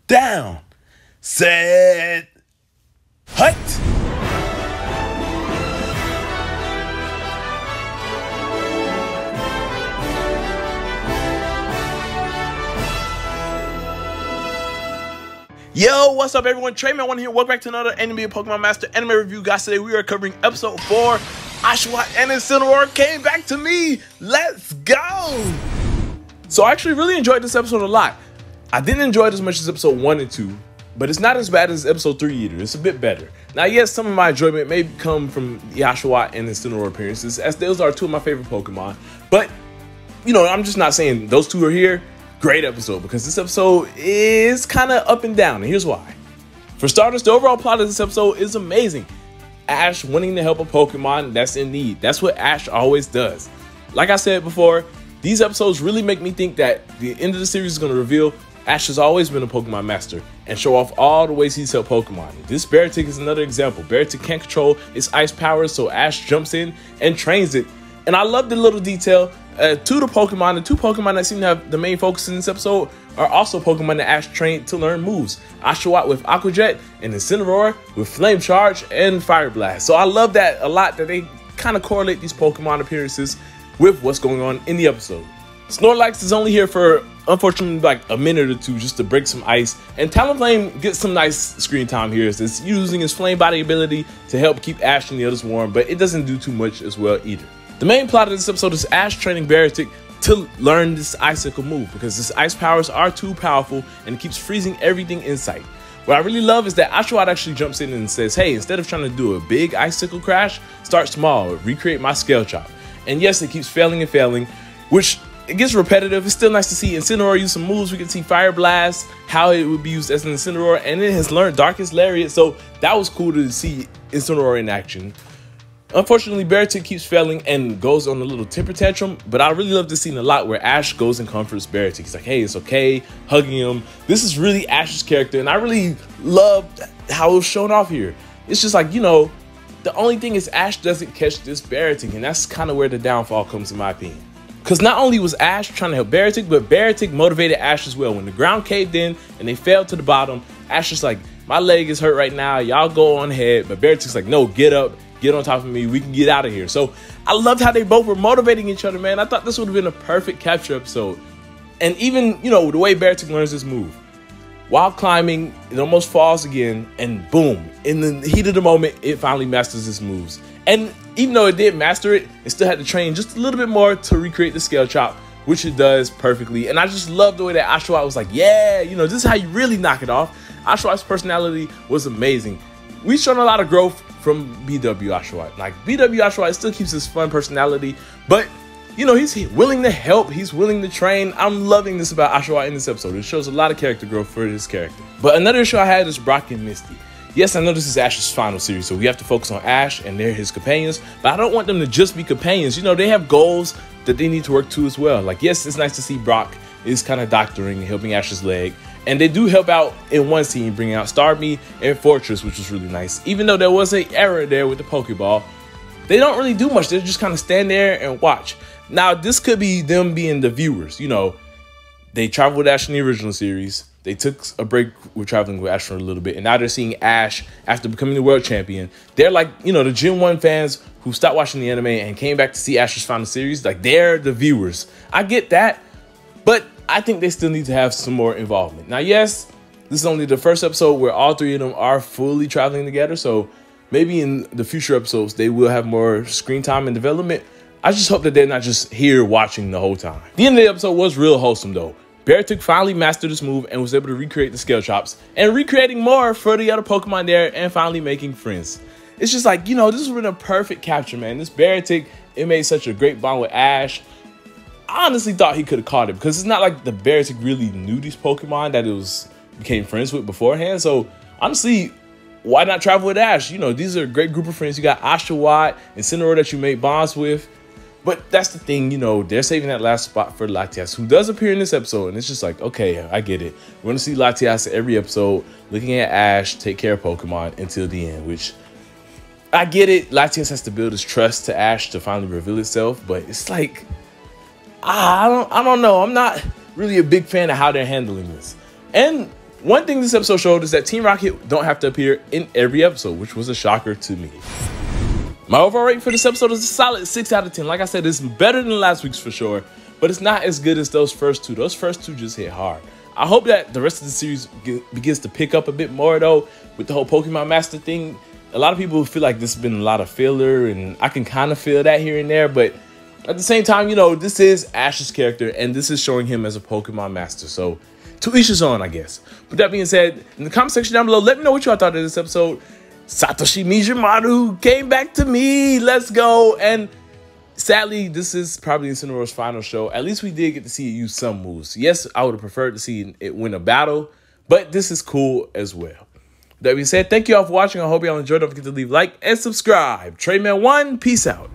down, set, hut. Yo, what's up everyone? Treyman1 here. Welcome back to another Anime Pokemon Master Anime Review. Guys, today we are covering episode 4. Oshawott and Incineroar came back to me. Let's go! So I actually really enjoyed this episode a lot. I didn't enjoy it as much as episode 1 and 2, but it's not as bad as episode 3 either. It's a bit better. Now, yes, some of my enjoyment may come from the Oshawott and Incineroar appearances, as those are two of my favorite Pokemon. But, you know, I'm just not saying those two are here. Great episode, because this episode is kind of up and down, and here's why. For starters, the overall plot of this episode is amazing. Ash wanting to help a Pokemon that's in need. That's what Ash always does. Like I said before, these episodes really make me think that the end of the series is going to reveal Ash has always been a Pokemon master and show off all the ways he's helped Pokemon. This Beartic is another example. Beartic can't control its ice powers, so Ash jumps in and trains it. And I love the little detail to the Pokemon. The two Pokemon that seem to have the main focus in this episode are also Pokemon that Ash trained to learn moves. Oshawott with Aqua Jet and Incineroar with Flame Charge and Fire Blast. So I love that a lot, that they kind of correlate these Pokemon appearances with what's going on in the episode. Snorlax is only here for, unfortunately, like a minute or two just to break some ice. And Talonflame gets some nice screen time here. It's using his Flame Body ability to help keep Ash and the others warm, but it doesn't do too much as well either. The main plot of this episode is Ash training Beartic to learn this icicle move, because his ice powers are too powerful and it keeps freezing everything in sight. What I really love is that Oshawott actually jumps in and says, hey, instead of trying to do a big icicle crash, start small, recreate my Scale Chop. And yes, it keeps failing and failing, which it gets repetitive. It's still nice to see Incineroar use some moves. We can see Fire Blast, how it would be used as an Incineroar, and it has learned Darkest Lariat, so that was cool to see Incineroar in action. Unfortunately, Beartic keeps failing and goes on a little temper tantrum, but I really love this scene a lot where Ash goes and comforts Beartic. He's like, hey, it's okay, hugging him. This is really Ash's character, and I really love how it was shown off here. It's just like, you know, the only thing is Ash doesn't catch this Beartic, and that's kind of where the downfall comes, in my opinion. Because not only was Ash trying to help Beartic, but Beartic motivated Ash as well. When the ground caved in and they fell to the bottom, Ash is like, my leg is hurt right now, y'all go on ahead. But Beartic's like, no, get up. Get on top of me, we can get out of here. So I loved how they both were motivating each other, man. I thought this would have been a perfect capture episode. And even, you know, the way Beartic learns this move. While climbing, it almost falls again, and boom, in the heat of the moment, it finally masters its moves. And even though it did master it, it still had to train just a little bit more to recreate the Scale Chop, which it does perfectly. And I just love the way that Oshawott was like, yeah, you know, this is how you really knock it off. Oshawott's personality was amazing. We've shown a lot of growth from BW Oshawott. Like, BW Oshawott still keeps his fun personality, but you know, he's willing to help, he's willing to train. I'm loving this about Oshawott in this episode. It shows a lot of character growth for this character. But another issue I had is Brock and Misty. Yes, I know this is Ash's final series, so we have to focus on Ash and they're his companions, but I don't want them to just be companions. You know, they have goals that they need to work to as well. Like, yes, it's nice to see Brock is kind of doctoring, helping Ash's leg. And they do help out in one scene, bringing out Starmie and Fortress, which was really nice. Even though there was an error there with the Pokeball, they don't really do much. They just kind of stand there and watch. Now, this could be them being the viewers. You know, they traveled with Ash in the original series. They took a break with traveling with Ash for a little bit. And now they're seeing Ash after becoming the world champion. They're like, you know, the Gen 1 fans who stopped watching the anime and came back to see Ash's final series. Like, they're the viewers. I get that. But I think they still need to have some more involvement. Now, yes, this is only the first episode where all three of them are fully traveling together. So maybe in the future episodes, they will have more screen time and development. I just hope that they're not just here watching the whole time. The end of the episode was real wholesome, though. Beartic finally mastered this move and was able to recreate the Scale Chops and recreating more for the other Pokemon there and finally making friends. It's just like, you know, this has been a perfect capture, man. This Beartic, it made such a great bond with Ash. I honestly thought he could have caught it, because it's not like the Beartic really knew these Pokemon that it became friends with beforehand. So honestly, why not travel with Ash? You know, these are a great group of friends. You got Oshawott and Incineroar that you make bonds with. But that's the thing, you know, they're saving that last spot for Latias, who does appear in this episode. And it's just like, okay, I get it. We're going to see Latias every episode looking at Ash take care of Pokemon until the end, which I get it. Latias has to build his trust to Ash to finally reveal itself. But it's like, I don't know. I'm not really a big fan of how they're handling this. And One thing this episode showed is that Team Rocket don't have to appear in every episode, which was a shocker to me. My overall rating for this episode is a solid 6 out of 10. Like I said, it's better than last week's for sure, but it's not as good as those first two. Those first two just hit hard. I hope that the rest of the series begins to pick up a bit more, though, with the whole Pokemon Master thing. A lot of people feel like this has been a lot of filler, and I can kind of feel that here and there, but at the same time, you know, this is Ash's character, and this is showing him as a Pokemon Master, so to each his own, I guess. With that being said, in the comment section down below, let me know what y'all thought of this episode. Satoshi Mijimaru came back to me. Let's go. And sadly, this is probably Incineroar's final show. At least we did get to see it use some moves. Yes, I would have preferred to see it win a battle, but this is cool as well. With that being said, thank you all for watching. I hope y'all enjoyed. Don't forget to leave a like and subscribe. Trayman1, peace out.